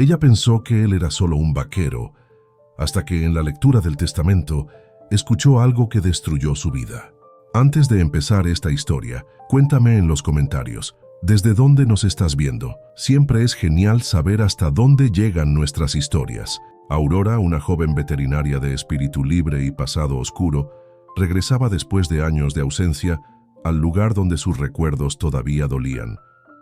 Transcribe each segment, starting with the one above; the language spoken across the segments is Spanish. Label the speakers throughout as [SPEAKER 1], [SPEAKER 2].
[SPEAKER 1] Ella pensó que él era solo un vaquero, hasta que en la lectura del testamento escuchó algo que destruyó su vida. Antes de empezar esta historia, cuéntame en los comentarios, ¿desde dónde nos estás viendo? Siempre es genial saber hasta dónde llegan nuestras historias. Aurora, una joven veterinaria de espíritu libre y pasado oscuro, regresaba después de años de ausencia al lugar donde sus recuerdos todavía dolían,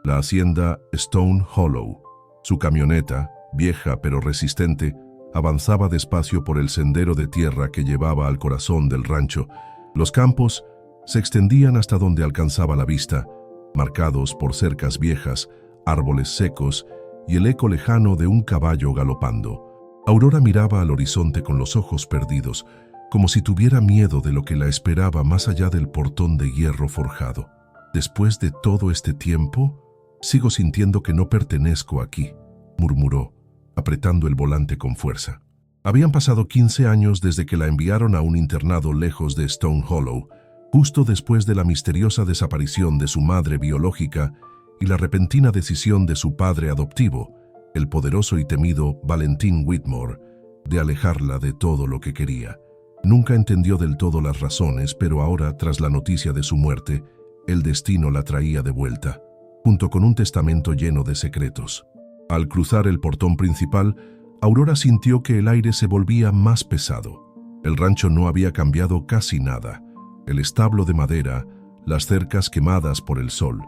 [SPEAKER 1] la hacienda Stone Hollow. Su camioneta, vieja pero resistente, avanzaba despacio por el sendero de tierra que llevaba al corazón del rancho. Los campos se extendían hasta donde alcanzaba la vista, marcados por cercas viejas, árboles secos y el eco lejano de un caballo galopando. Aurora miraba al horizonte con los ojos perdidos, como si tuviera miedo de lo que la esperaba más allá del portón de hierro forjado. «Después de todo este tiempo, sigo sintiendo que no pertenezco aquí», murmuró, apretando el volante con fuerza. Habían pasado 15 años desde que la enviaron a un internado lejos de Stone Hollow, justo después de la misteriosa desaparición de su madre biológica y la repentina decisión de su padre adoptivo, el poderoso y temido Valentín Whitmore, de alejarla de todo lo que quería. Nunca entendió del todo las razones, pero ahora, tras la noticia de su muerte, el destino la traía de vuelta, junto con un testamento lleno de secretos. Al cruzar el portón principal, Aurora sintió que el aire se volvía más pesado. El rancho no había cambiado casi nada. El establo de madera, las cercas quemadas por el sol,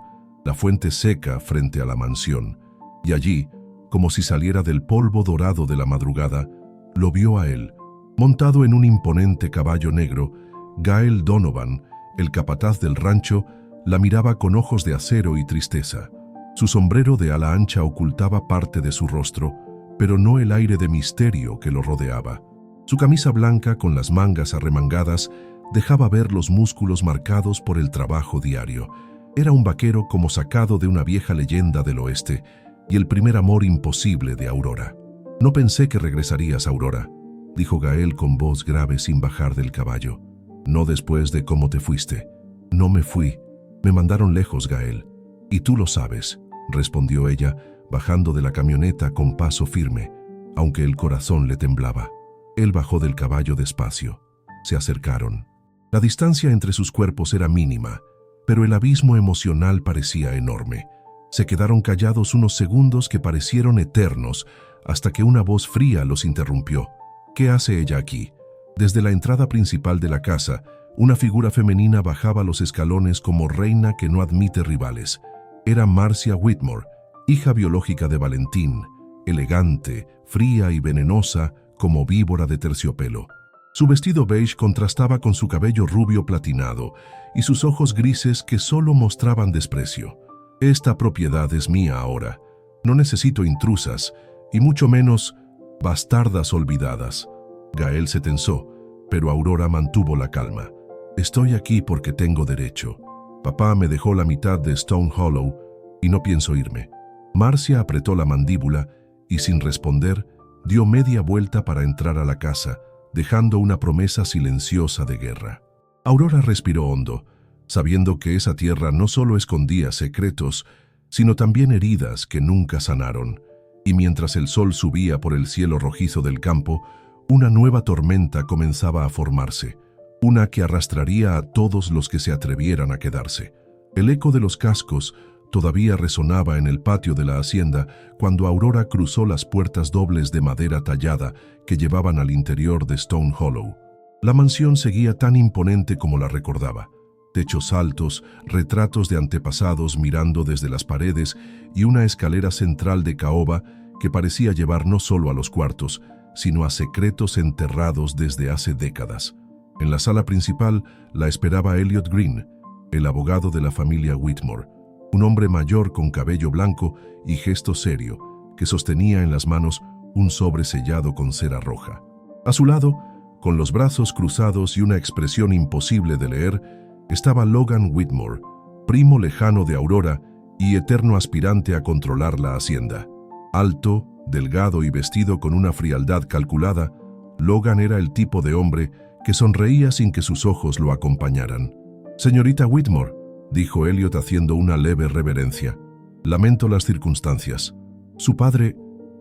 [SPEAKER 1] la fuente seca frente a la mansión. Y allí, como si saliera del polvo dorado de la madrugada, lo vio a él, montado en un imponente caballo negro. Gael Donovan, el capataz del rancho, la miraba con ojos de acero y tristeza. Su sombrero de ala ancha ocultaba parte de su rostro, pero no el aire de misterio que lo rodeaba. Su camisa blanca con las mangas arremangadas dejaba ver los músculos marcados por el trabajo diario. Era un vaquero como sacado de una vieja leyenda del oeste, y el primer amor imposible de Aurora. «No pensé que regresarías, Aurora», dijo Gael con voz grave sin bajar del caballo. «No después de cómo te fuiste». «No me fui. Me mandaron lejos, Gael. Y tú lo sabes», respondió ella, bajando de la camioneta con paso firme, aunque el corazón le temblaba. Él bajó del caballo despacio. Se acercaron. La distancia entre sus cuerpos era mínima, pero el abismo emocional parecía enorme. Se quedaron callados unos segundos que parecieron eternos, hasta que una voz fría los interrumpió. «¿Qué hace ella aquí?» Desde la entrada principal de la casa, una figura femenina bajaba los escalones como reina que no admite rivales. Era Marcia Whitmore, hija biológica de Valentín, elegante, fría y venenosa como víbora de terciopelo. Su vestido beige contrastaba con su cabello rubio platinado y sus ojos grises que solo mostraban desprecio. «Esta propiedad es mía ahora. No necesito intrusas, y mucho menos bastardas olvidadas». Gael se tensó, pero Aurora mantuvo la calma. «Estoy aquí porque tengo derecho. Papá me dejó la mitad de Stone Hollow y no pienso irme». Marcia apretó la mandíbula y, sin responder, dio media vuelta para entrar a la casa, dejando una promesa silenciosa de guerra. Aurora respiró hondo, sabiendo que esa tierra no solo escondía secretos, sino también heridas que nunca sanaron. Y mientras el sol subía por el cielo rojizo del campo, una nueva tormenta comenzaba a formarse, una que arrastraría a todos los que se atrevieran a quedarse. El eco de los cascos todavía resonaba en el patio de la hacienda cuando Aurora cruzó las puertas dobles de madera tallada que llevaban al interior de Stone Hollow. La mansión seguía tan imponente como la recordaba. Techos altos, retratos de antepasados mirando desde las paredes y una escalera central de caoba que parecía llevar no solo a los cuartos, sino a secretos enterrados desde hace décadas. En la sala principal la esperaba Elliot Green, el abogado de la familia Whitmore, un hombre mayor con cabello blanco y gesto serio, que sostenía en las manos un sobre sellado con cera roja. A su lado, con los brazos cruzados y una expresión imposible de leer, estaba Logan Whitmore, primo lejano de Aurora y eterno aspirante a controlar la hacienda. Alto, delgado y vestido con una frialdad calculada, Logan era el tipo de hombre que sonreía sin que sus ojos lo acompañaran. «Señorita Whitmore», dijo Elliot haciendo una leve reverencia, «lamento las circunstancias. Su padre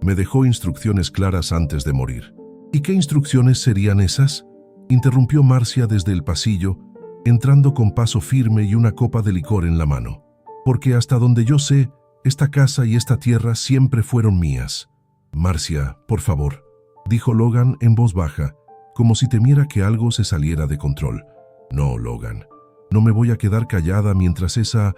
[SPEAKER 1] Me dejó instrucciones claras antes de morir. ¿Y qué instrucciones serían esas?, interrumpió Marcia desde el pasillo, entrando con paso firme y una copa de licor en la mano. Porque hasta donde yo sé, esta casa y esta tierra siempre fueron mías. Marcia, por favor, dijo Logan en voz baja, como si temiera que algo se saliera de control. No, Logan, no me voy a quedar callada mientras esa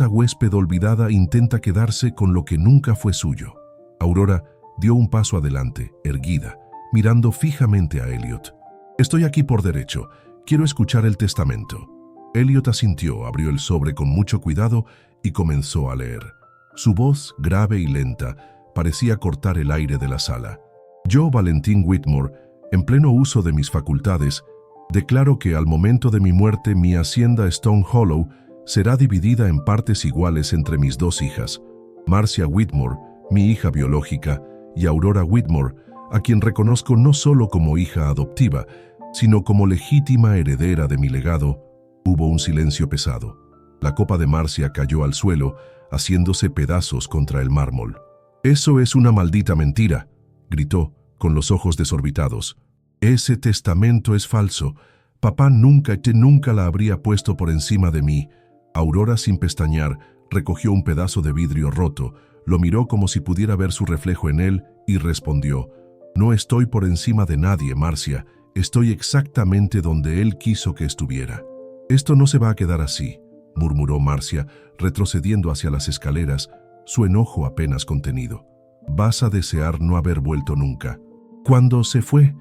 [SPEAKER 1] huésped olvidada intenta quedarse con lo que nunca fue suyo. Aurora dio un paso adelante, erguida, mirando fijamente a Elliot. Estoy aquí por derecho. Quiero escuchar el testamento. Elliot asintió, abrió el sobre con mucho cuidado y comenzó a leer. Su voz, grave y lenta, parecía cortar el aire de la sala. Yo, Valentín Whitmore, en pleno uso de mis facultades, declaro que al momento de mi muerte mi hacienda Stone Hollow será dividida en partes iguales entre mis dos hijas, Marcia Whitmore, mi hija biológica, y Aurora Whitmore, a quien reconozco no solo como hija adoptiva, sino como legítima heredera de mi legado. Hubo un silencio pesado. La copa de Marcia cayó al suelo, haciéndose pedazos contra el mármol. «Eso es una maldita mentira», gritó, con los ojos desorbitados. «Ese testamento es falso. Papá nunca la habría puesto por encima de mí». Aurora, sin pestañear, recogió un pedazo de vidrio roto, lo miró como si pudiera ver su reflejo en él y respondió: «No estoy por encima de nadie, Marcia. Estoy exactamente donde él quiso que estuviera». «Esto no se va a quedar así», murmuró Marcia, retrocediendo hacia las escaleras, su enojo apenas contenido. «Vas a desear no haber vuelto nunca». Cuando se fue,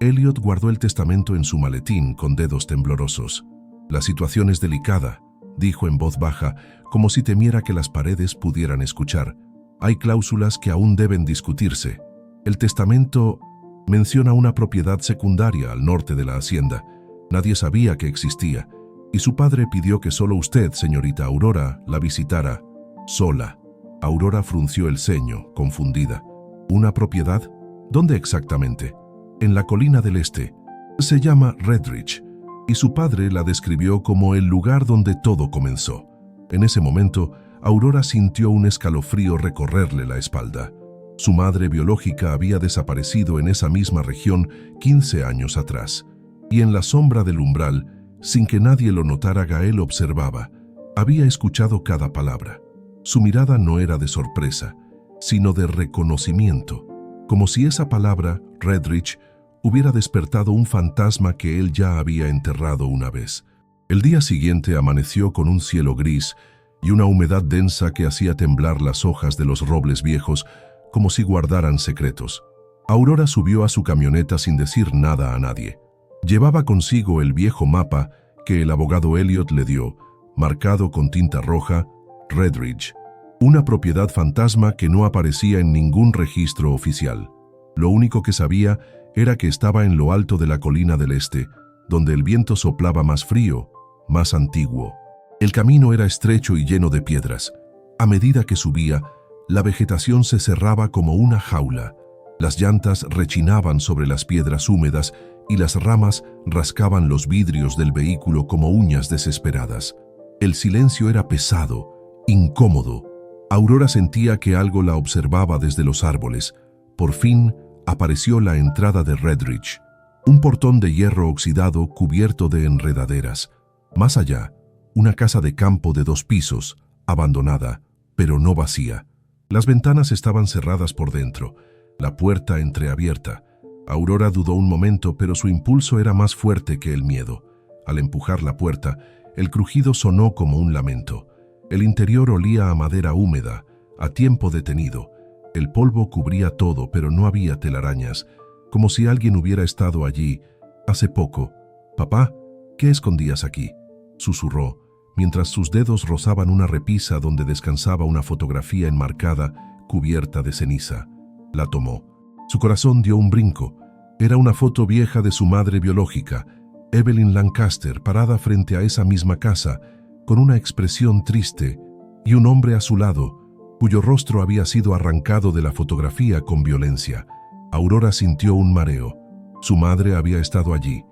[SPEAKER 1] Elliot guardó el testamento en su maletín con dedos temblorosos. «La situación es delicada», dijo en voz baja, como si temiera que las paredes pudieran escuchar. «Hay cláusulas que aún deben discutirse. El testamento menciona una propiedad secundaria al norte de la hacienda. Nadie sabía que existía, y su padre pidió que solo usted, señorita Aurora, la visitara sola». Aurora frunció el ceño, confundida. «¿Una propiedad? ¿Dónde exactamente?» «En la colina del este. Se llama Redridge», y su padre la describió como el lugar donde todo comenzó. En ese momento, Aurora sintió un escalofrío recorrerle la espalda. Su madre biológica había desaparecido en esa misma región 15 años atrás. Y en la sombra del umbral, sin que nadie lo notara, Gael observaba. Había escuchado cada palabra. Su mirada no era de sorpresa, sino de reconocimiento, como si esa palabra, Redridge, hubiera despertado un fantasma que él ya había enterrado una vez. El día siguiente amaneció con un cielo gris y una humedad densa que hacía temblar las hojas de los robles viejos como si guardaran secretos. Aurora subió a su camioneta sin decir nada a nadie. Llevaba consigo el viejo mapa que el abogado Elliot le dio, marcado con tinta roja, Redridge, una propiedad fantasma que no aparecía en ningún registro oficial. Lo único que sabía era que estaba en lo alto de la colina del este, donde el viento soplaba más frío, más antiguo. El camino era estrecho y lleno de piedras. A medida que subía, la vegetación se cerraba como una jaula. Las llantas rechinaban sobre las piedras húmedas y las ramas rascaban los vidrios del vehículo como uñas desesperadas. El silencio era pesado, incómodo. Aurora sentía que algo la observaba desde los árboles. Por fin apareció la entrada de Redridge, un portón de hierro oxidado cubierto de enredaderas. Más allá, una casa de campo de 2 pisos, abandonada, pero no vacía. Las ventanas estaban cerradas por dentro, la puerta entreabierta. Aurora dudó un momento, pero su impulso era más fuerte que el miedo. Al empujar la puerta, el crujido sonó como un lamento. El interior olía a madera húmeda, a tiempo detenido. El polvo cubría todo, pero no había telarañas, como si alguien hubiera estado allí hace poco. «Papá, ¿qué escondías aquí?», susurró, mientras sus dedos rozaban una repisa donde descansaba una fotografía enmarcada, cubierta de ceniza. La tomó. Su corazón dio un brinco. Era una foto vieja de su madre biológica, Evelyn Lancaster, parada frente a esa misma casa, con una expresión triste, y un hombre a su lado, cuyo rostro había sido arrancado de la fotografía con violencia. Aurora sintió un mareo. Su madre había estado allí.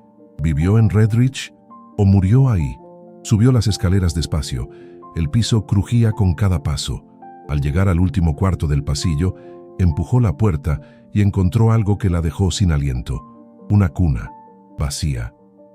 [SPEAKER 1] ¿Vivió en Redridge o murió ahí? Subió las escaleras despacio. El piso crujía con cada paso. Al llegar al último cuarto del pasillo, Empujó la puerta y encontró algo que la dejó sin aliento. Una cuna, vacía,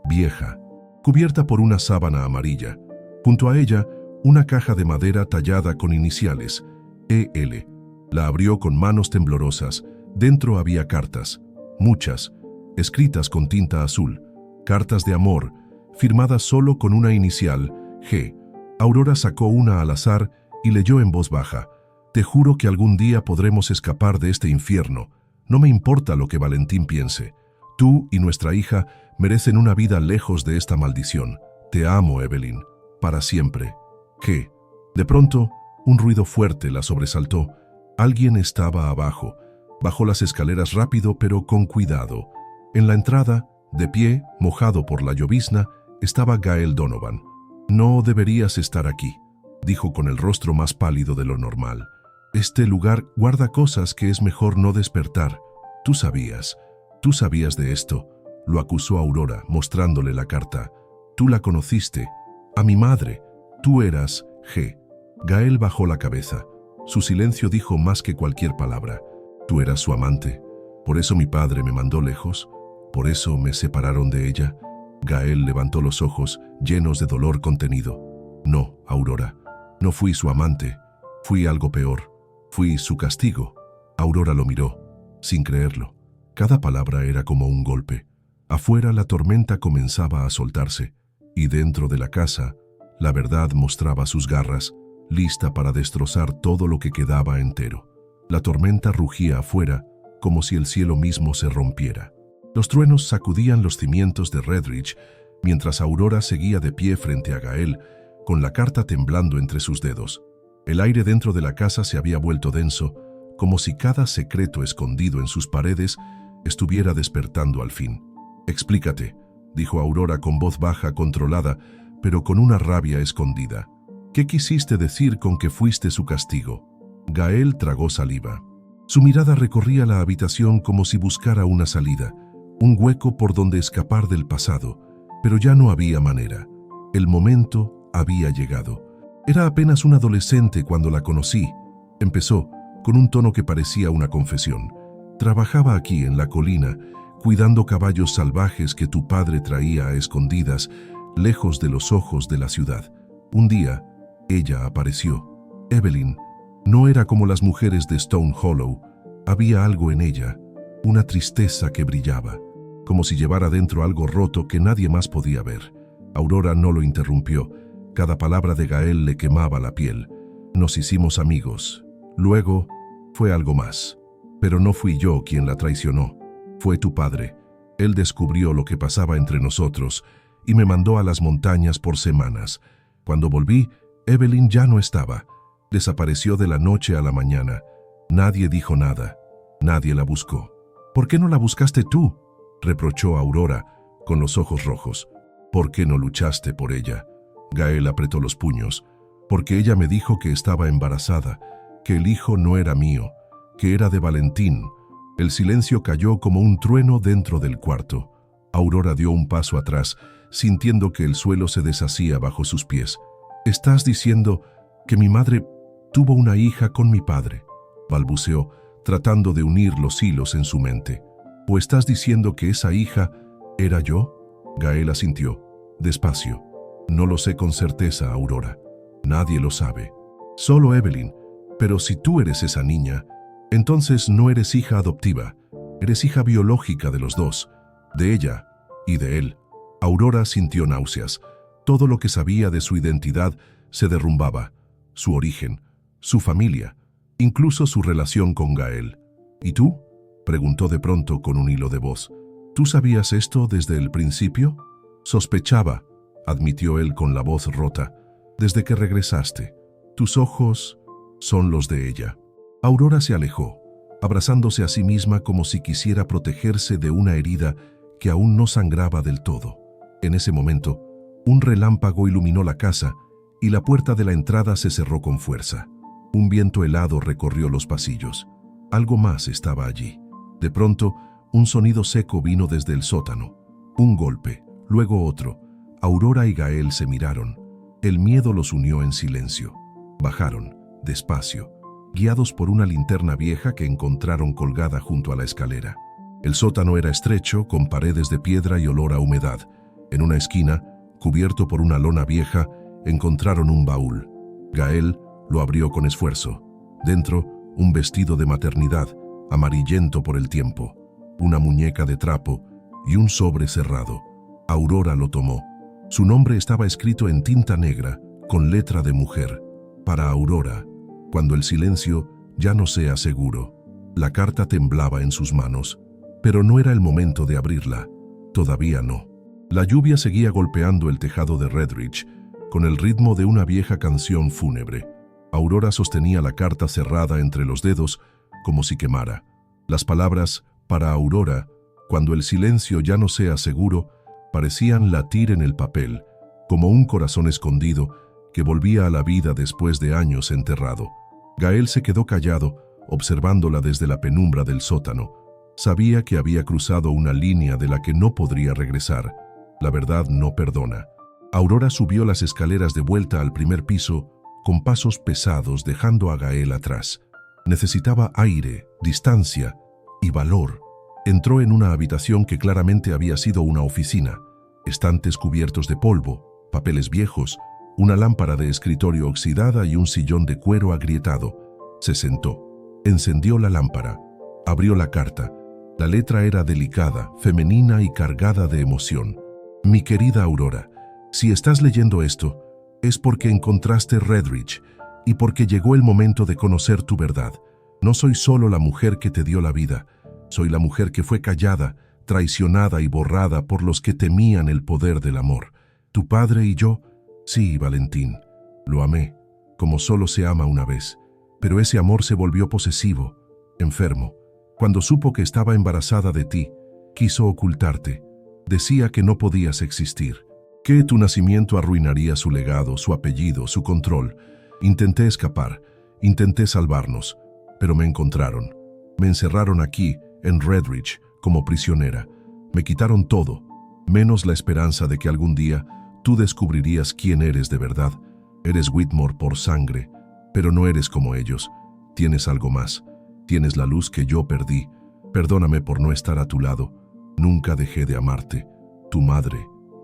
[SPEAKER 1] vieja, cubierta por una sábana amarilla. Junto a ella, una caja de madera tallada con iniciales, EL. La abrió con manos temblorosas. Dentro había cartas, muchas, escritas con tinta azul. Cartas de amor, firmadas solo con una inicial, G. Aurora sacó una al azar y leyó en voz baja. Te juro que algún día podremos escapar de este infierno. No me importa lo que Valentín piense. Tú y nuestra hija merecen una vida lejos de esta maldición. Te amo, Evelyn. Para siempre. G. De pronto, un ruido fuerte la sobresaltó. Alguien estaba abajo. Bajó las escaleras rápido pero con cuidado. En la entrada, de pie, mojado por la llovizna, estaba Gael Donovan. No deberías estar aquí, dijo con el rostro más pálido de lo normal. Este lugar guarda cosas que es mejor no despertar. Tú sabías de esto, lo acusó Aurora, mostrándole la carta. Tú la conociste, a mi madre. Tú eras G. Gael bajó la cabeza. Su silencio dijo más que cualquier palabra. Tú eras su amante. Por eso mi padre me mandó lejos. Por eso me separaron de ella. Gael levantó los ojos, llenos de dolor contenido. No, Aurora, no fui su amante. Fui algo peor. Fui su castigo. Aurora lo miró, sin creerlo. Cada palabra era como un golpe. Afuera la tormenta comenzaba a soltarse, y dentro de la casa, la verdad mostraba sus garras, lista para destrozar todo lo que quedaba entero. La tormenta rugía afuera, como si el cielo mismo se rompiera. Los truenos sacudían los cimientos de Redridge, mientras Aurora seguía de pie frente a Gael, con la carta temblando entre sus dedos. El aire dentro de la casa se había vuelto denso, como si cada secreto escondido en sus paredes estuviera despertando al fin. «Explícate», dijo Aurora con voz baja, controlada, pero con una rabia escondida. «¿Qué quisiste decir con que fuiste su castigo?» Gael tragó saliva. Su mirada recorría la habitación como si buscara una salida, un hueco por donde escapar del pasado, pero ya no había manera. El momento había llegado. Era apenas un adolescente cuando la conocí. Empezó, con un tono que parecía una confesión. Trabajaba aquí en la colina, cuidando caballos salvajes que tu padre traía a escondidas, lejos de los ojos de la ciudad. Un día, ella apareció. Evelyn no era como las mujeres de Stone Hollow. Había algo en ella, una tristeza que brillaba, como si llevara dentro algo roto que nadie más podía ver. Aurora no lo interrumpió. Cada palabra de Gael le quemaba la piel. Nos hicimos amigos. Luego, fue algo más. Pero no fui yo quien la traicionó. Fue tu padre. Él descubrió lo que pasaba entre nosotros y me mandó a las montañas por semanas. Cuando volví, Evelyn ya no estaba. Desapareció de la noche a la mañana. Nadie dijo nada. Nadie la buscó. «¿Por qué no la buscaste tú?», reprochó Aurora, con los ojos rojos. «¿Por qué no luchaste por ella?». Gael apretó los puños. «Porque ella me dijo que estaba embarazada, que el hijo no era mío, que era de Valentín». El silencio cayó como un trueno dentro del cuarto. Aurora dio un paso atrás, sintiendo que el suelo se deshacía bajo sus pies. «¿Estás diciendo que mi madre tuvo una hija con mi padre?», balbuceó, tratando de unir los hilos en su mente. «¿O estás diciendo que esa hija era yo?». Gael asintió, despacio. «No lo sé con certeza, Aurora. Nadie lo sabe. Solo Evelyn. Pero si tú eres esa niña, entonces no eres hija adoptiva. Eres hija biológica de los dos, de ella y de él». Aurora sintió náuseas. Todo lo que sabía de su identidad se derrumbaba. Su origen, su familia, incluso su relación con Gael. «¿Y tú?», preguntó de pronto con un hilo de voz. «¿Tú sabías esto desde el principio?». «Sospechaba», admitió él con la voz rota. «Desde que regresaste. Tus ojos son los de ella». Aurora se alejó, abrazándose a sí misma como si quisiera protegerse de una herida que aún no sangraba del todo. En ese momento, un relámpago iluminó la casa y la puerta de la entrada se cerró con fuerza. Un viento helado recorrió los pasillos. Algo más estaba allí. De pronto, un sonido seco vino desde el sótano. Un golpe, luego otro. Aurora y Gael se miraron. El miedo los unió en silencio. Bajaron, despacio, guiados por una linterna vieja que encontraron colgada junto a la escalera. El sótano era estrecho, con paredes de piedra y olor a humedad. En una esquina, cubierto por una lona vieja, encontraron un baúl. Gael lo abrió con esfuerzo. Dentro, un vestido de maternidad, amarillento por el tiempo, una muñeca de trapo y un sobre cerrado. Aurora lo tomó. Su nombre estaba escrito en tinta negra, con letra de mujer. Para Aurora, cuando el silencio ya no sea seguro. La carta temblaba en sus manos, pero no era el momento de abrirla. Todavía no. La lluvia seguía golpeando el tejado de Redridge, con el ritmo de una vieja canción fúnebre. Aurora sostenía la carta cerrada entre los dedos, como si quemara. Las palabras, para Aurora, cuando el silencio ya no sea seguro, parecían latir en el papel, como un corazón escondido que volvía a la vida después de años enterrado. Gael se quedó callado, observándola desde la penumbra del sótano. Sabía que había cruzado una línea de la que no podría regresar. La verdad no perdona. Aurora subió las escaleras de vuelta al primer piso, con pasos pesados, dejando a Gael atrás. Necesitaba aire, distancia y valor. Entró en una habitación que claramente había sido una oficina. Estantes cubiertos de polvo, papeles viejos, una lámpara de escritorio oxidada y un sillón de cuero agrietado. Se sentó, encendió la lámpara, abrió la carta. La letra era delicada, femenina y cargada de emoción. Mi querida Aurora, si estás leyendo esto, es porque encontraste Redridge y porque llegó el momento de conocer tu verdad. No soy solo la mujer que te dio la vida, soy la mujer que fue callada, traicionada y borrada por los que temían el poder del amor. Tu padre y yo, sí, Valentín, lo amé, como solo se ama una vez, pero ese amor se volvió posesivo, enfermo. Cuando supo que estaba embarazada de ti, quiso ocultarte. Decía que no podías existir, que tu nacimiento arruinaría su legado, su apellido, su control. Intenté escapar, intenté salvarnos, pero me encontraron. Me encerraron aquí, en Redridge, como prisionera. Me quitaron todo, menos la esperanza de que algún día tú descubrirías quién eres de verdad. Eres Whitmore por sangre, pero no eres como ellos. Tienes algo más. Tienes la luz que yo perdí. Perdóname por no estar a tu lado. Nunca dejé de amarte. Tu madre,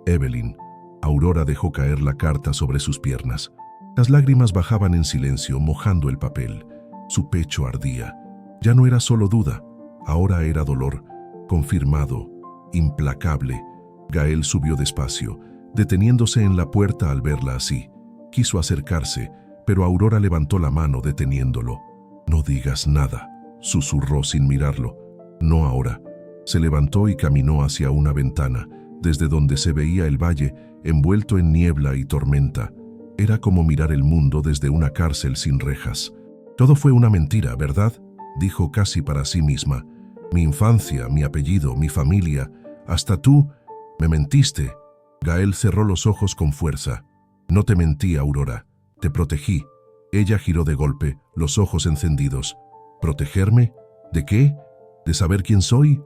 [SPEAKER 1] Evelyn. Aurora dejó caer la carta sobre sus piernas. Las lágrimas bajaban en silencio, mojando el papel. Su pecho ardía. Ya no era solo duda, ahora era dolor, confirmado, implacable. Gael subió despacio, deteniéndose en la puerta al verla así. Quiso acercarse, pero Aurora levantó la mano deteniéndolo. No digas nada, susurró sin mirarlo. No ahora. Se levantó y caminó hacia una ventana, desde donde se veía el valle envuelto en niebla y tormenta. Era como mirar el mundo desde una cárcel sin rejas. Todo fue una mentira, ¿verdad?, dijo casi para sí misma. Mi infancia, mi apellido, mi familia, hasta tú, me mentiste. Gael cerró los ojos con fuerza. No te mentí, Aurora, te protegí. Ella giró de golpe, los ojos encendidos. ¿Protegerme? ¿De qué? ¿De saber quién soy?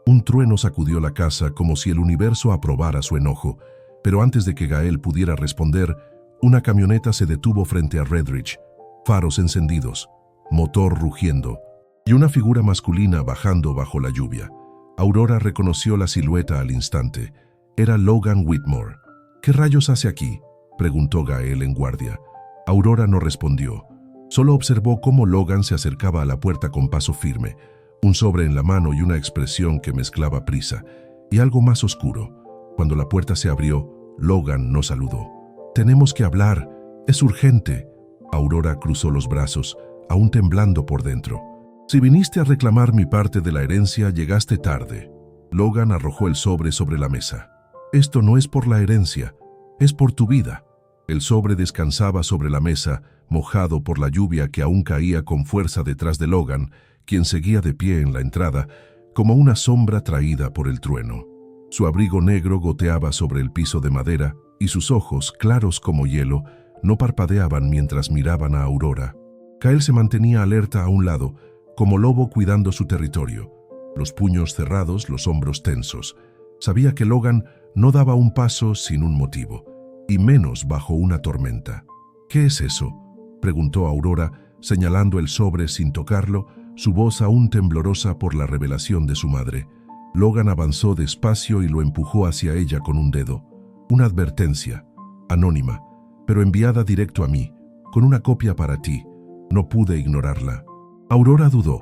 [SPEAKER 1] Un trueno sacudió la casa como si el universo aprobara su enojo, pero antes de que Gael pudiera responder, una camioneta se detuvo frente a Redridge, faros encendidos, motor rugiendo, y una figura masculina bajando bajo la lluvia. Aurora reconoció la silueta al instante. Era Logan Whitmore. ¿Qué rayos hace aquí?, preguntó Gael en guardia. Aurora no respondió. Solo observó cómo Logan se acercaba a la puerta con paso firme, un sobre en la mano y una expresión que mezclaba prisa, y algo más oscuro. Cuando la puerta se abrió, Logan no saludó. «Tenemos que hablar. Es urgente». Aurora cruzó los brazos, aún temblando por dentro. «Si viniste a reclamar mi parte de la herencia, llegaste tarde». Logan arrojó el sobre la mesa. «Esto no es por la herencia, es por tu vida». El sobre descansaba sobre la mesa, mojado por la lluvia que aún caía con fuerza detrás de Logan, quien seguía de pie en la entrada, como una sombra traída por el trueno. Su abrigo negro goteaba sobre el piso de madera y sus ojos, claros como hielo, no parpadeaban mientras miraban a Aurora. Gael se mantenía alerta a un lado, como lobo cuidando su territorio, los puños cerrados, los hombros tensos. Sabía que Logan no daba un paso sin un motivo, y menos bajo una tormenta. «¿Qué es eso?», preguntó Aurora, señalando el sobre sin tocarlo, su voz aún temblorosa por la revelación de su madre. Logan avanzó despacio y lo empujó hacia ella con un dedo. Una advertencia, anónima, pero enviada directo a mí, con una copia para ti. No pude ignorarla. Aurora dudó.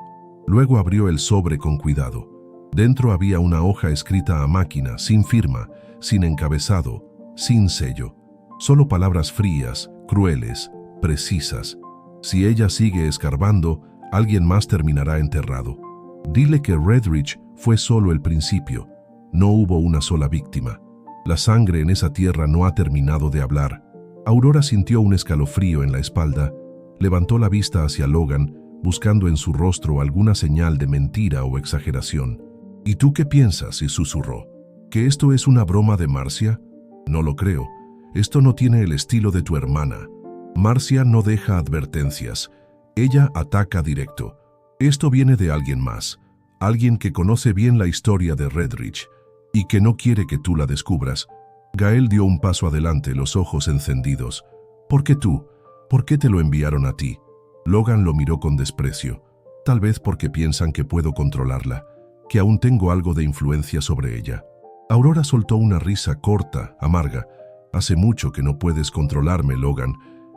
[SPEAKER 1] Luego abrió el sobre con cuidado. Dentro había una hoja escrita a máquina, sin firma, sin encabezado, sin sello. Solo palabras frías, crueles, precisas. Si ella sigue escarbando, alguien más terminará enterrado. Dile que Redridge fue solo el principio. No hubo una sola víctima. La sangre en esa tierra no ha terminado de hablar. Aurora sintió un escalofrío en la espalda. Levantó la vista hacia Logan, buscando en su rostro alguna señal de mentira o exageración. ¿Y tú qué piensas?, y susurró. ¿Que esto es una broma de Marcia? No lo creo. Esto no tiene el estilo de tu hermana. Marcia no deja advertencias. Ella ataca directo. Esto viene de alguien más. Alguien que conoce bien la historia de Redridge y que no quiere que tú la descubras. Gael dio un paso adelante, los ojos encendidos. ¿Por qué tú? ¿Por qué te lo enviaron a ti? Logan lo miró con desprecio. Tal vez porque piensan que puedo controlarla, que aún tengo algo de influencia sobre ella. Aurora soltó una risa corta, amarga. Hace mucho que no puedes controlarme, Logan.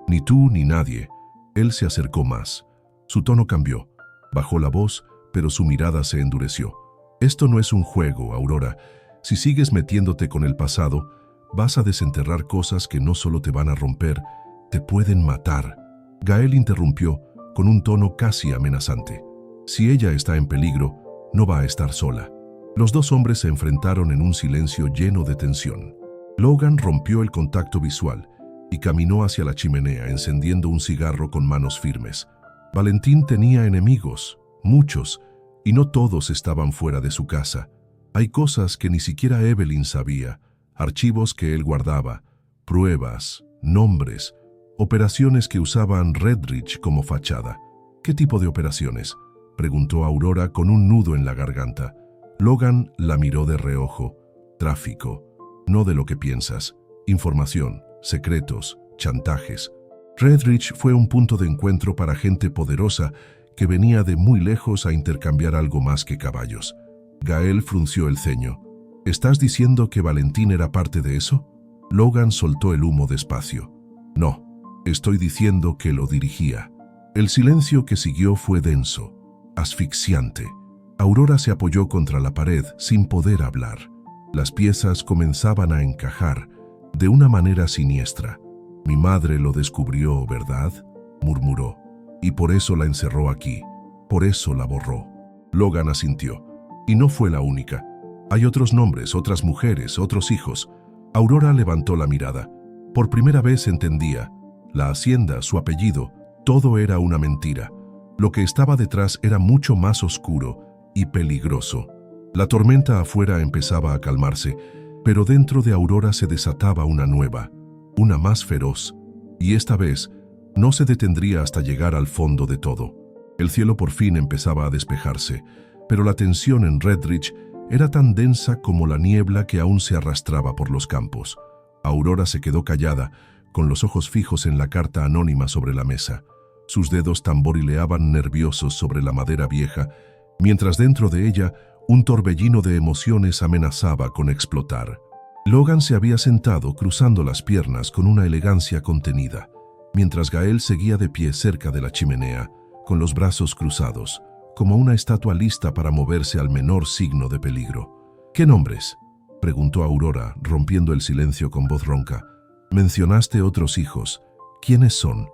[SPEAKER 1] Ni tú ni nadie. Él se acercó más. Su tono cambió. Bajó la voz, pero su mirada se endureció. Esto no es un juego, Aurora. Si sigues metiéndote con el pasado, vas a desenterrar cosas que no solo te van a romper, te pueden matar. Gael interrumpió con un tono casi amenazante. Si ella está en peligro, no va a estar sola. Los dos hombres se enfrentaron en un silencio lleno de tensión. Logan rompió el contacto visual y caminó hacia la chimenea, encendiendo un cigarro con manos firmes. Valentín tenía enemigos, muchos, y no todos estaban fuera de su casa. Hay cosas que ni siquiera Evelyn sabía, archivos que él guardaba, pruebas, nombres, operaciones que usaban Redridge como fachada. ¿Qué tipo de operaciones?, preguntó Aurora con un nudo en la garganta. Logan la miró de reojo. Tráfico. No de lo que piensas. Información, secretos, chantajes. Redridge fue un punto de encuentro para gente poderosa que venía de muy lejos a intercambiar algo más que caballos. Gael frunció el ceño. ¿Estás diciendo que Valentín era parte de eso? Logan soltó el humo despacio. No, estoy diciendo que lo dirigía. El silencio que siguió fue denso, asfixiante. Aurora se apoyó contra la pared sin poder hablar. Las piezas comenzaban a encajar de una manera siniestra. Mi madre lo descubrió, ¿verdad?, murmuró. Y por eso la encerró aquí, por eso la borró. Logan asintió. Y no fue la única. Hay otros nombres, otras mujeres, otros hijos. Aurora levantó la mirada. Por primera vez entendía. La hacienda, su apellido, todo era una mentira. Lo que estaba detrás era mucho más oscuro y peligroso. La tormenta afuera empezaba a calmarse, pero dentro de Aurora se desataba una nueva, una más feroz. Y esta vez no se detendría hasta llegar al fondo de todo. El cielo por fin empezaba a despejarse, pero la tensión en Redridge era tan densa como la niebla que aún se arrastraba por los campos. Aurora se quedó callada, con los ojos fijos en la carta anónima sobre la mesa. Sus dedos tamborileaban nerviosos sobre la madera vieja, mientras dentro de ella un torbellino de emociones amenazaba con explotar. Logan se había sentado cruzando las piernas con una elegancia contenida, mientras Gael seguía de pie cerca de la chimenea, con los brazos cruzados, como una estatua lista para moverse al menor signo de peligro. ¿Qué nombres?, preguntó Aurora, rompiendo el silencio con voz ronca. Mencionaste otros hijos. ¿Quiénes son?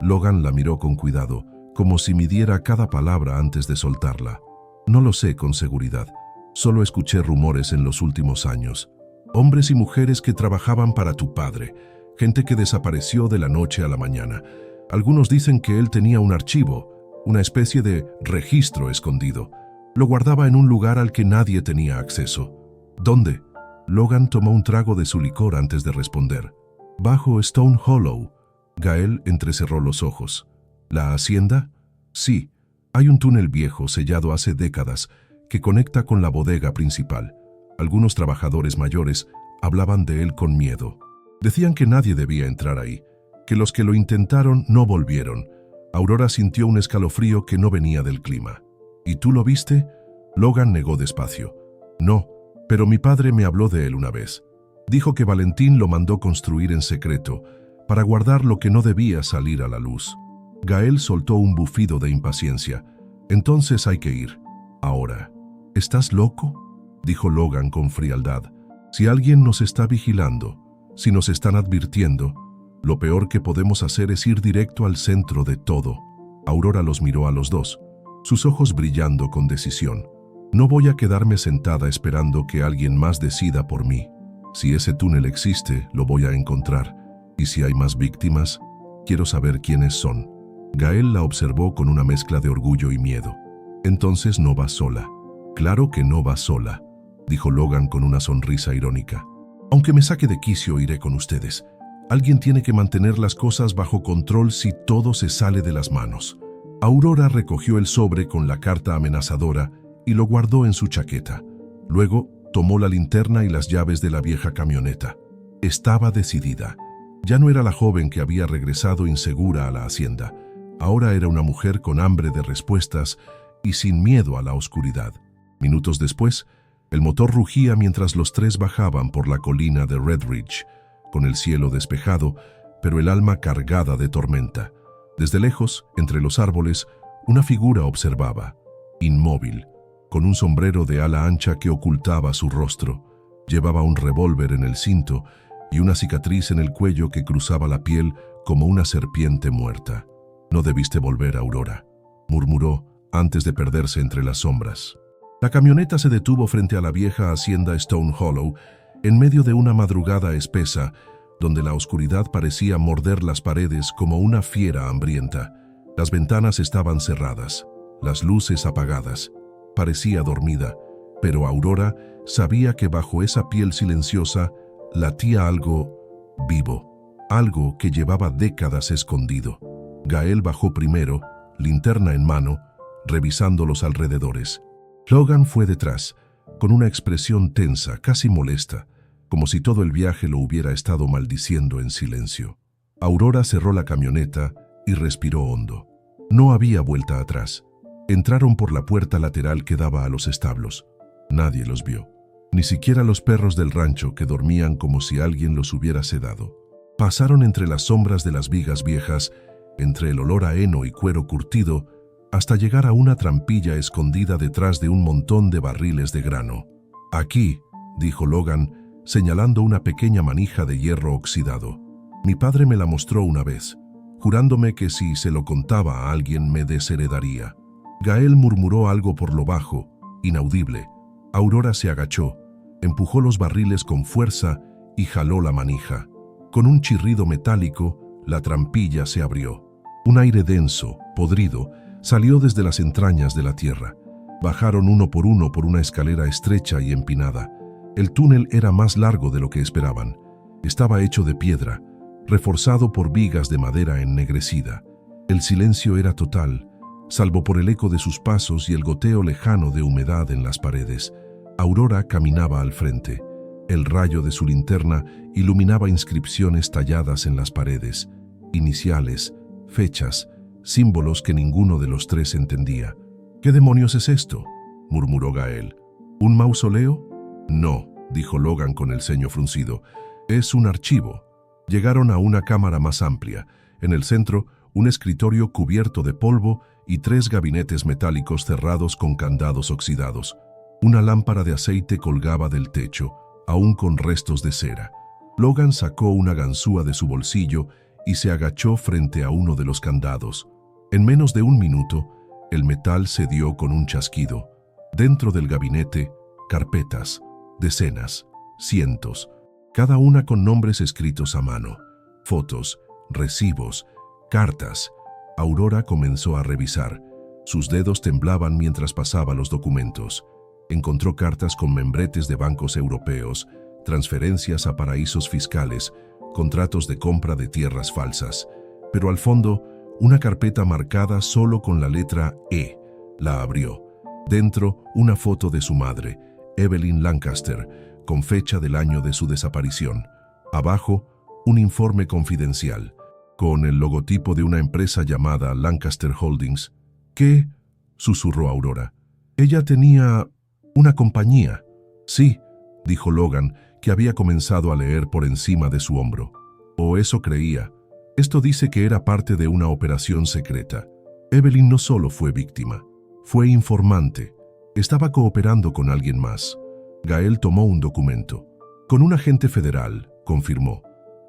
[SPEAKER 1] Logan la miró con cuidado, como si midiera cada palabra antes de soltarla. No lo sé con seguridad. Solo escuché rumores en los últimos años. Hombres y mujeres que trabajaban para tu padre. Gente que desapareció de la noche a la mañana. Algunos dicen que él tenía un archivo, una especie de registro escondido. Lo guardaba en un lugar al que nadie tenía acceso. ¿Dónde? Logan tomó un trago de su licor antes de responder. Bajo Stone Hollow. Gael entrecerró los ojos. ¿La hacienda? Sí. Hay un túnel viejo sellado hace décadas que conecta con la bodega principal. Algunos trabajadores mayores hablaban de él con miedo. Decían que nadie debía entrar ahí, que los que lo intentaron no volvieron. Aurora sintió un escalofrío que no venía del clima. ¿Y tú lo viste? Logan negó despacio. No, pero mi padre me habló de él una vez. Dijo que Valentín lo mandó construir en secreto para guardar lo que no debía salir a la luz. Gael soltó un bufido de impaciencia. Entonces hay que ir. Ahora. ¿Estás loco?, dijo Logan con frialdad. Si alguien nos está vigilando, si nos están advirtiendo, lo peor que podemos hacer es ir directo al centro de todo. Aurora los miró a los dos, sus ojos brillando con decisión. No voy a quedarme sentada esperando que alguien más decida por mí. Si ese túnel existe, lo voy a encontrar. Y si hay más víctimas, quiero saber quiénes son. Gael la observó con una mezcla de orgullo y miedo. Entonces no vas sola. Claro que no vas sola, dijo Logan con una sonrisa irónica. Aunque me saque de quicio, iré con ustedes. Alguien tiene que mantener las cosas bajo control si todo se sale de las manos. Aurora recogió el sobre con la carta amenazadora y lo guardó en su chaqueta. Luego tomó la linterna y las llaves de la vieja camioneta. Estaba decidida. Ya no era la joven que había regresado insegura a la hacienda. Ahora era una mujer con hambre de respuestas y sin miedo a la oscuridad. Minutos después, el motor rugía mientras los tres bajaban por la colina de Red Ridge, con el cielo despejado, pero el alma cargada de tormenta. Desde lejos, entre los árboles, una figura observaba, inmóvil, con un sombrero de ala ancha que ocultaba su rostro. Llevaba un revólver en el cinto y una cicatriz en el cuello que cruzaba la piel como una serpiente muerta. «No debiste volver, Aurora», murmuró antes de perderse entre las sombras. La camioneta se detuvo frente a la vieja hacienda Stone Hollow, en medio de una madrugada espesa, donde la oscuridad parecía morder las paredes como una fiera hambrienta. Las ventanas estaban cerradas, las luces apagadas. Parecía dormida, pero Aurora sabía que bajo esa piel silenciosa latía algo vivo, algo que llevaba décadas escondido. Gael bajó primero, linterna en mano, revisando los alrededores. Logan fue detrás, con una expresión tensa, casi molesta, como si todo el viaje lo hubiera estado maldiciendo en silencio. Aurora cerró la camioneta y respiró hondo. No había vuelta atrás. Entraron por la puerta lateral que daba a los establos. Nadie los vio, ni siquiera los perros del rancho que dormían como si alguien los hubiera sedado. Pasaron entre las sombras de las vigas viejas, entre el olor a heno y cuero curtido, hasta llegar a una trampilla escondida detrás de un montón de barriles de grano. «Aquí», dijo Logan, señalando una pequeña manija de hierro oxidado. «Mi padre me la mostró una vez, jurándome que si se lo contaba a alguien me desheredaría». Gael murmuró algo por lo bajo, inaudible. Aurora se agachó, empujó los barriles con fuerza y jaló la manija. Con un chirrido metálico, la trampilla se abrió. Un aire denso, podrido, salió desde las entrañas de la tierra. Bajaron uno por una escalera estrecha y empinada. El túnel era más largo de lo que esperaban. Estaba hecho de piedra, reforzado por vigas de madera ennegrecida. El silencio era total, salvo por el eco de sus pasos y el goteo lejano de humedad en las paredes. Aurora caminaba al frente. El rayo de su linterna iluminaba inscripciones talladas en las paredes, iniciales, fechas, símbolos que ninguno de los tres entendía. «¿Qué demonios es esto?», murmuró Gael. «¿Un mausoleo?». «No», dijo Logan con el ceño fruncido. «Es un archivo». Llegaron a una cámara más amplia. En el centro, un escritorio cubierto de polvo y 3 gabinetes metálicos cerrados con candados oxidados. Una lámpara de aceite colgaba del techo, aún con restos de cera. Logan sacó una ganzúa de su bolsillo y se agachó frente a uno de los candados. En menos de un minuto, el metal cedió con un chasquido. Dentro del gabinete, carpetas, decenas, cientos, cada una con nombres escritos a mano, fotos, recibos, cartas. Aurora comenzó a revisar. Sus dedos temblaban mientras pasaba los documentos. Encontró cartas con membretes de bancos europeos, transferencias a paraísos fiscales, contratos de compra de tierras falsas. Pero al fondo, una carpeta marcada solo con la letra E. La abrió. Dentro, una foto de su madre, Evelyn Lancaster, con fecha del año de su desaparición. Abajo, un informe confidencial. con el logotipo de una empresa llamada Lancaster Holdings. ¿Qué? Susurró Aurora. Ella tenía una compañía. Sí, dijo Logan, que había comenzado a leer por encima de su hombro. O eso creía. Esto dice que era parte de una operación secreta. Evelyn no solo fue víctima, fue informante. Estaba cooperando con alguien más. Gael tomó un documento. Con un agente federal, confirmó.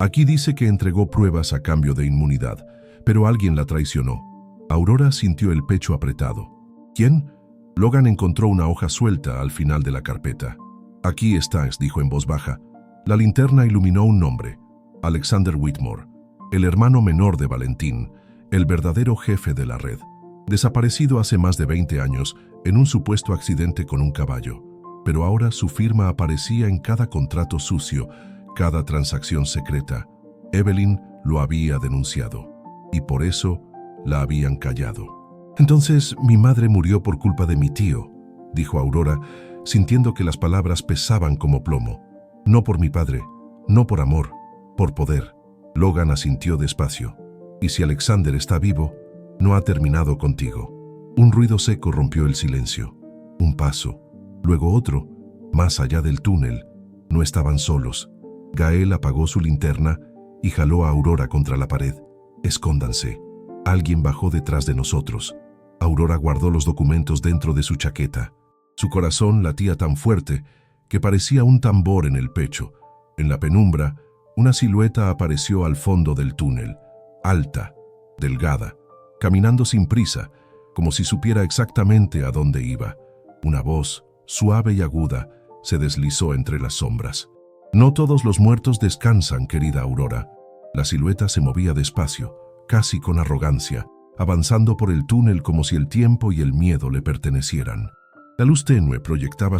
[SPEAKER 1] Aquí dice que entregó pruebas a cambio de inmunidad, pero alguien la traicionó. Aurora sintió el pecho apretado. ¿Quién? Logan encontró una hoja suelta al final de la carpeta. Aquí estás, dijo en voz baja. La linterna iluminó un nombre. Alexander Whitmore, el hermano menor de Valentín, el verdadero jefe de la red. Desaparecido hace más de 20 años en un supuesto accidente con un caballo. Pero ahora su firma aparecía en cada contrato sucio, cada transacción secreta. Evelyn lo había denunciado, y por eso la habían callado. Entonces mi madre murió por culpa de mi tío, dijo Aurora, sintiendo que las palabras pesaban como plomo. No por mi padre, no por amor, por poder. Logan asintió despacio. Y si Alexander está vivo, no ha terminado contigo. Un ruido seco rompió el silencio. Un paso, luego otro, más allá del túnel. No estaban solos. Gael apagó su linterna y jaló a Aurora contra la pared. Escóndanse. Alguien bajó detrás de nosotros. Aurora guardó los documentos dentro de su chaqueta. Su corazón latía tan fuerte que parecía un tambor en el pecho. En la penumbra, una silueta apareció al fondo del túnel, alta, delgada, caminando sin prisa, como si supiera exactamente a dónde iba. Una voz, suave y aguda, se deslizó entre las sombras. No todos los muertos descansan, querida Aurora. La silueta se movía despacio, casi con arrogancia, avanzando por el túnel como si el tiempo y el miedo le pertenecieran. La luz tenue proyecaba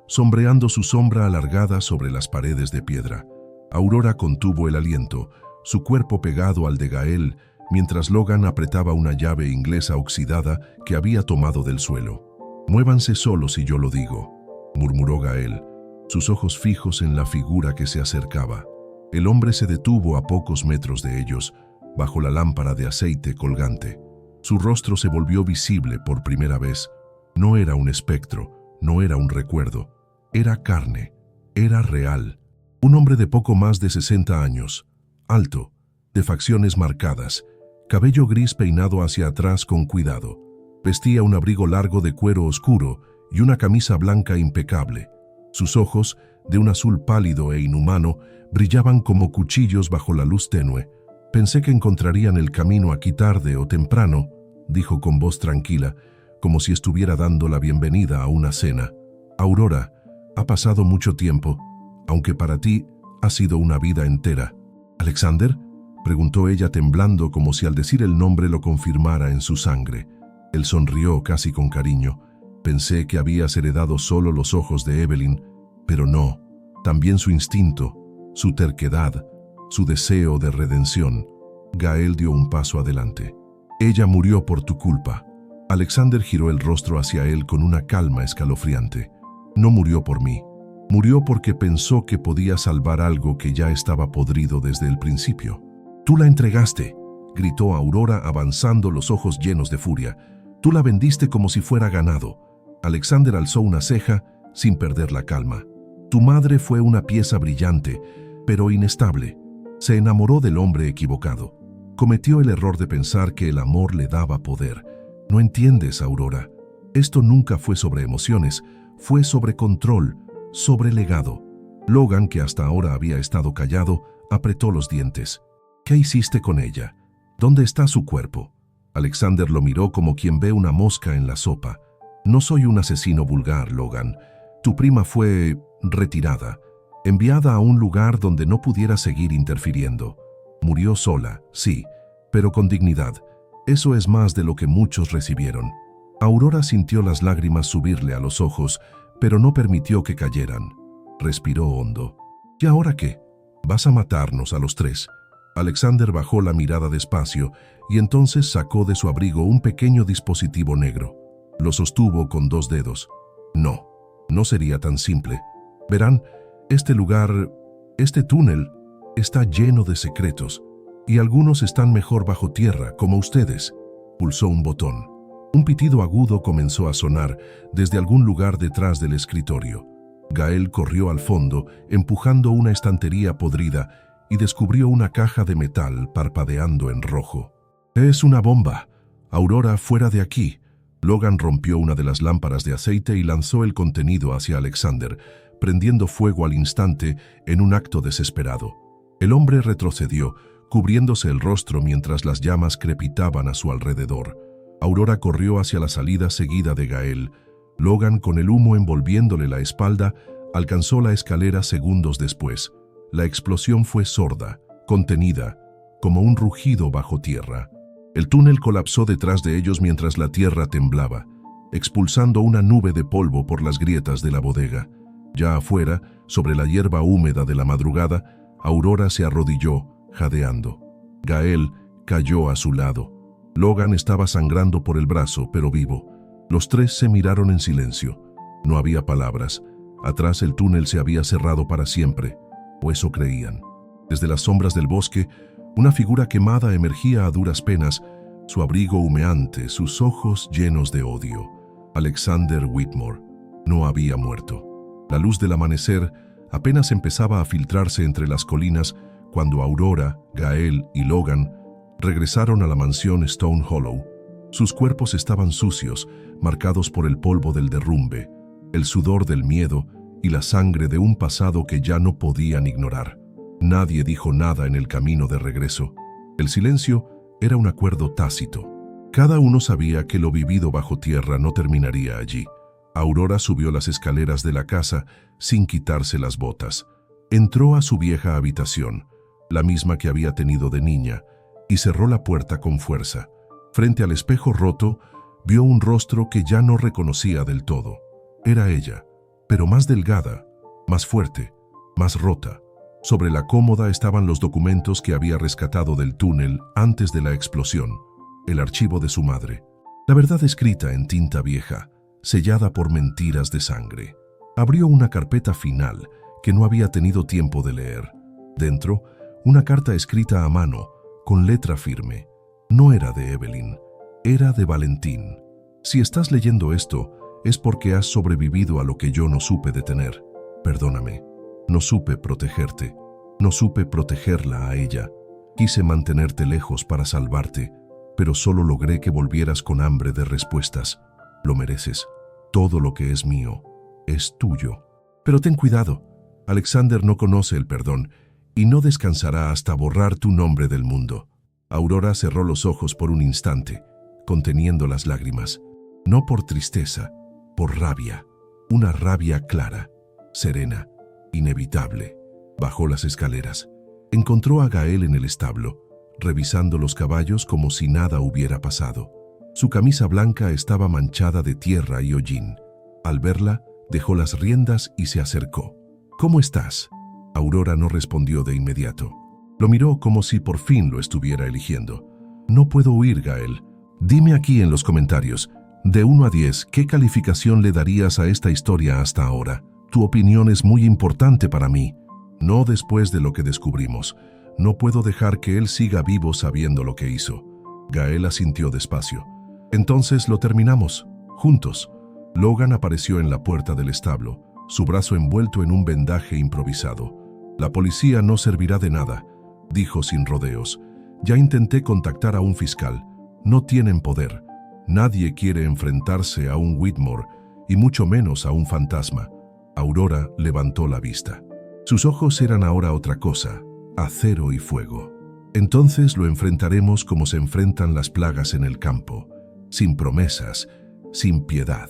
[SPEAKER 1] sombreando su sombra alargada sobre las paredes de piedra. Aurora contuvo el aliento, su cuerpo pegado al de Gael, mientras Logan apretaba una llave inglesa oxidada que había tomado del suelo. «Muévanse solos si yo lo digo», murmuró Gael, sus ojos fijos en la figura que se acercaba. El hombre se detuvo a pocos metros de ellos, bajo la lámpara de aceite colgante. Su rostro se volvió visible por primera vez. No era un espectro, no era un recuerdo. Era carne, era real. Un hombre de poco más de 60 años, alto, de facciones marcadas, cabello gris peinado hacia atrás con cuidado. Vestía un abrigo largo de cuero oscuro y una camisa blanca impecable. Sus ojos, de un azul pálido e inhumano, brillaban como cuchillos bajo la luz tenue. «Pensé que encontrarían el camino aquí tarde o temprano», dijo con voz tranquila, como si estuviera dando la bienvenida a una cena. «Aurora, ha pasado mucho tiempo, aunque para ti ha sido una vida entera». «¿Alexander?», preguntó ella temblando como si al decir el nombre lo confirmara en su sangre. Él sonrió casi con cariño. «Pensé que habías heredado solo los ojos de Evelyn, pero no, también su instinto, su terquedad, su deseo de redención». Gael dio un paso adelante. «Ella murió por tu culpa». Alexander giró el rostro hacia él con una calma escalofriante. «No murió por mí. Murió porque pensó que podía salvar algo que ya estaba podrido desde el principio». «Tú la entregaste», gritó Aurora avanzando, los ojos llenos de furia. «Tú la vendiste como si fuera ganado». Alexander alzó una ceja sin perder la calma. «Tu madre fue una pieza brillante, pero inestable. Se enamoró del hombre equivocado. Cometió el error de pensar que el amor le daba poder. No entiendes, Aurora. Esto nunca fue sobre emociones, fue sobre control, sobre legado». Logan, que hasta ahora había estado callado, apretó los dientes. «¿Qué hiciste con ella? ¿Dónde está su cuerpo?» Alexander lo miró como quien ve una mosca en la sopa. «No soy un asesino vulgar, Logan. Tu prima fue retirada, enviada a un lugar donde no pudiera seguir interfiriendo. Murió sola, sí, pero con dignidad. Eso es más de lo que muchos recibieron». Aurora sintió las lágrimas subirle a los ojos, pero no permitió que cayeran. Respiró hondo. «¿Y ahora qué? ¿Vas a matarnos a los tres?» Alexander bajó la mirada despacio y entonces sacó de su abrigo un pequeño dispositivo negro. Lo sostuvo con 2 dedos. «No, no sería tan simple. Verán, este lugar, este túnel, está lleno de secretos. Y algunos están mejor bajo tierra, como ustedes. Pulsó un botón. Un pitido agudo comenzó a sonar desde algún lugar detrás del escritorio. Gael corrió al fondo, empujando una estantería podrida, y descubrió una caja de metal parpadeando en rojo. «Es una bomba. Aurora, fuera de aquí». Logan rompió una de las lámparas de aceite y lanzó el contenido hacia Alexander, prendiendo fuego al instante en un acto desesperado. El hombre retrocedió, cubriéndose el rostro mientras las llamas crepitaban a su alrededor. Aurora corrió hacia la salida seguida de Gael. Logan, con el humo envolviéndole la espalda, alcanzó la escalera segundos después. La explosión fue sorda, contenida, como un rugido bajo tierra. El túnel colapsó detrás de ellos mientras la tierra temblaba, expulsando una nube de polvo por las grietas de la bodega. Ya afuera, sobre la hierba húmeda de la madrugada, Aurora se arrodilló, jadeando. Gael cayó a su lado. Logan estaba sangrando por el brazo, pero vivo. Los tres se miraron en silencio. No había palabras. Atrás el túnel se había cerrado para siempre, o eso creían. Desde las sombras del bosque, una figura quemada emergía a duras penas, su abrigo humeante, sus ojos llenos de odio. Alexander Whitmore no había muerto. La luz del amanecer apenas empezaba a filtrarse entre las colinas cuando Aurora, Gael y Logan regresaron a la mansión Stone Hollow. Sus cuerpos estaban sucios, marcados por el polvo del derrumbe, el sudor del miedo y la sangre de un pasado que ya no podían ignorar. Nadie dijo nada en el camino de regreso. El silencio era un acuerdo tácito. Cada uno sabía que lo vivido bajo tierra no terminaría allí. Aurora subió las escaleras de la casa sin quitarse las botas. Entró a su vieja habitación, la misma que había tenido de niña, y cerró la puerta con fuerza. Frente al espejo roto, vio un rostro que ya no reconocía del todo. Era ella, pero más delgada, más fuerte, más rota. Sobre la cómoda estaban los documentos que había rescatado del túnel antes de la explosión, el archivo de su madre. La verdad escrita en tinta vieja, sellada por mentiras de sangre. Abrió una carpeta final que no había tenido tiempo de leer. Dentro, una carta escrita a mano, con letra firme. No era de Evelyn, era de Valentín. Si estás leyendo esto, es porque has sobrevivido a lo que yo no supe detener. Perdóname. No supe protegerte. No supe protegerla a ella. Quise mantenerte lejos para salvarte, pero solo logré que volvieras con hambre de respuestas. Lo mereces. Todo lo que es mío es tuyo. Pero ten cuidado. Alexander no conoce el perdón y no descansará hasta borrar tu nombre del mundo. Aurora cerró los ojos por un instante, conteniendo las lágrimas. No por tristeza, por rabia. Una rabia clara, serena, inevitable. Bajó las escaleras. Encontró a Gael en el establo, revisando los caballos como si nada hubiera pasado. Su camisa blanca estaba manchada de tierra y hollín. Al verla, dejó las riendas y se acercó. «¿Cómo estás?» Aurora no respondió de inmediato. Lo miró como si por fin lo estuviera eligiendo. «No puedo huir, Gael. Dime aquí en los comentarios, de 1 a 10, ¿qué calificación le darías a esta historia hasta ahora? Tu opinión es muy importante para mí. No después de lo que descubrimos. No puedo dejar que él siga vivo sabiendo lo que hizo». Gael asintió despacio. «Entonces lo terminamos, juntos». Logan apareció en la puerta del establo, su brazo envuelto en un vendaje improvisado. «La policía no servirá de nada», dijo sin rodeos. «Ya intenté contactar a un fiscal. No tienen poder. Nadie quiere enfrentarse a un Whitmore, y mucho menos a un fantasma». Aurora levantó la vista. Sus ojos eran ahora otra cosa, acero y fuego. «Entonces lo enfrentaremos como se enfrentan las plagas en el campo, sin promesas, sin piedad».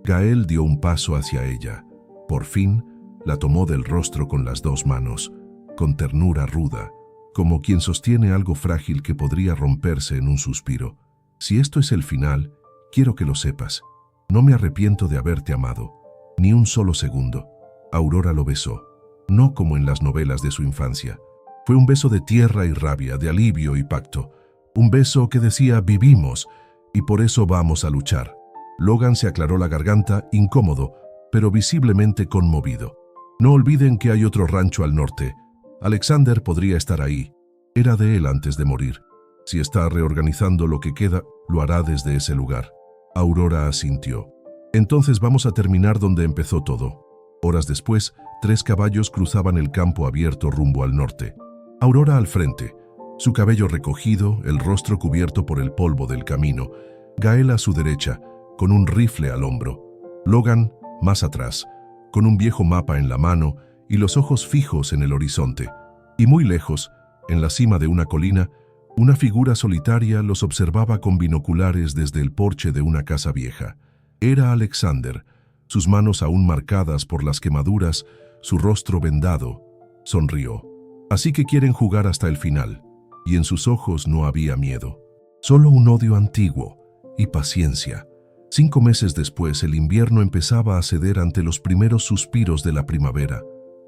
[SPEAKER 1] Gael dio un paso hacia ella. Por fin, la tomó del rostro con las 2 manos, con ternura ruda, como quien sostiene algo frágil que podría romperse en un suspiro. «Si esto es el final, quiero que lo sepas. No me arrepiento de haberte amado, ni un solo segundo». Aurora lo besó, no como en las novelas de su infancia. Fue un beso de tierra y rabia, de alivio y pacto. Un beso que decía «vivimos, y por eso vamos a luchar». Logan se aclaró la garganta, incómodo, pero visiblemente conmovido. «No olviden que hay otro rancho al norte. Alexander podría estar ahí. Era de él antes de morir. Si está reorganizando lo que queda, lo hará desde ese lugar. Aurora asintió. Entonces vamos a terminar donde empezó todo. Horas después, 3 caballos cruzaban el campo abierto rumbo al norte. Aurora al frente, su cabello recogido, el rostro cubierto por el polvo del camino. Gael a su derecha, con un rifle al hombro. Logan, más atrás, con un viejo mapa en la mano y los ojos fijos en el horizonte. Y muy lejos, en la cima de una colina, una figura solitaria los observaba con binoculares desde el porche de una casa vieja. Era Alexander, sus manos aún marcadas por las quemaduras, su rostro vendado. Sonrió. Así que quieren jugar hasta el final. Y en sus ojos no había miedo. Solo un odio antiguo y paciencia. 5 meses después, el invierno empezaba a ceder ante los primeros suspiros de la primavera.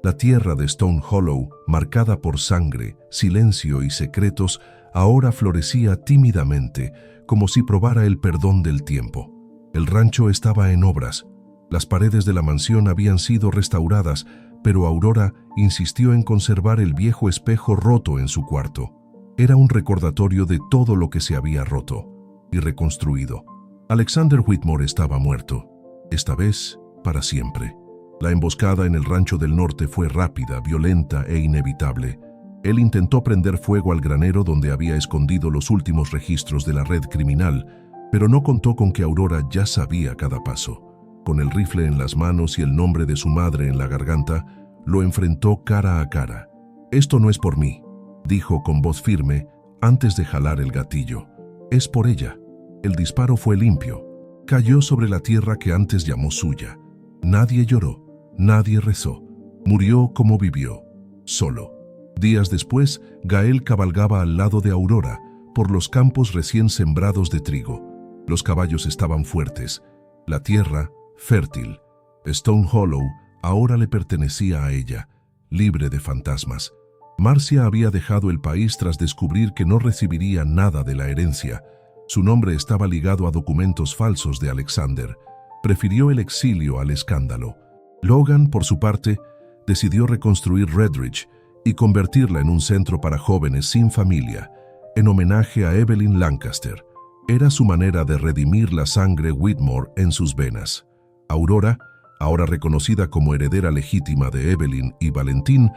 [SPEAKER 1] La tierra de Stone Hollow, marcada por sangre, silencio y secretos, ahora florecía tímidamente, como si probara el perdón del tiempo. El rancho estaba en obras. Las paredes de la mansión habían sido restauradas, pero Aurora insistió en conservar el viejo espejo roto en su cuarto. Era un recordatorio de todo lo que se había roto y reconstruido. Alexander Whitmore estaba muerto, esta vez para siempre. La emboscada en el rancho del norte fue rápida, violenta e inevitable. Él intentó prender fuego al granero donde había escondido los últimos registros de la red criminal, pero no contó con que Aurora ya sabía cada paso. Con el rifle en las manos y el nombre de su madre en la garganta, lo enfrentó cara a cara. «Esto no es por mí», dijo con voz firme antes de jalar el gatillo. «Es por ella». El disparo fue limpio. Cayó sobre la tierra que antes llamó suya. Nadie lloró, nadie rezó. Murió como vivió, solo. Días después, Gael cabalgaba al lado de Aurora por los campos recién sembrados de trigo. Los caballos estaban fuertes, la tierra fértil. Stone Hollow ahora le pertenecía a ella, libre de fantasmas. Marcia había dejado el país tras descubrir que no recibiría nada de la herencia. Su nombre estaba ligado a documentos falsos de Alexander. Prefirió el exilio al escándalo. Logan, por su parte, decidió reconstruir Redridge y convertirla en un centro para jóvenes sin familia, en homenaje a Evelyn Lancaster. Era su manera de redimir la sangre Whitmore en sus venas. Aurora, ahora reconocida como heredera legítima de Evelyn y Valentín,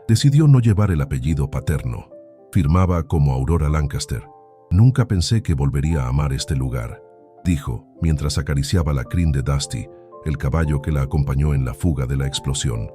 [SPEAKER 1] decidió no llevar el apellido paterno. Firmaba como Aurora Lancaster. «Nunca pensé que volvería a amar este lugar», dijo, mientras acariciaba la crin de Dusty, el caballo que la acompañó en la fuga de la explosión.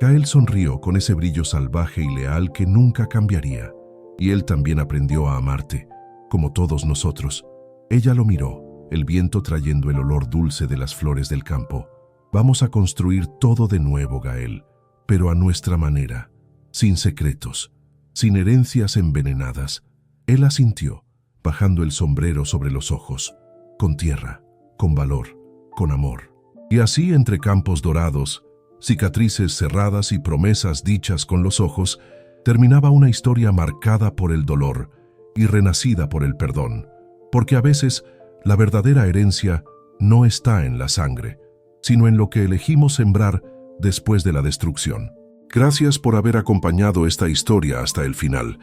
[SPEAKER 1] Gael sonrió con ese brillo salvaje y leal que nunca cambiaría. «Y él también aprendió a amarte, como todos nosotros». Ella lo miró, el viento trayendo el olor dulce de las flores del campo. «Vamos a construir todo de nuevo, Gael, pero a nuestra manera, sin secretos, sin herencias envenenadas». Él asintió, bajando el sombrero sobre los ojos, con tierra, con valor, con amor. Y así, entre campos dorados, cicatrices cerradas y promesas dichas con los ojos, terminaba una historia marcada por el dolor y renacida por el perdón, porque a veces la verdadera herencia no está en la sangre, sino en lo que elegimos sembrar después de la destrucción. Gracias por haber acompañado esta historia hasta el final.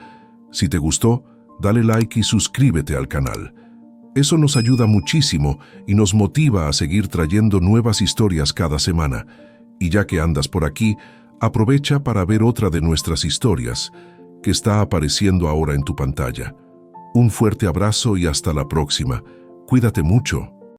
[SPEAKER 1] Si te gustó, dale like y suscríbete al canal. Eso nos ayuda muchísimo y nos motiva a seguir trayendo nuevas historias cada semana. Y ya que andas por aquí, aprovecha para ver otra de nuestras historias, que está apareciendo ahora en tu pantalla. Un fuerte abrazo y hasta la próxima. Cuídate mucho.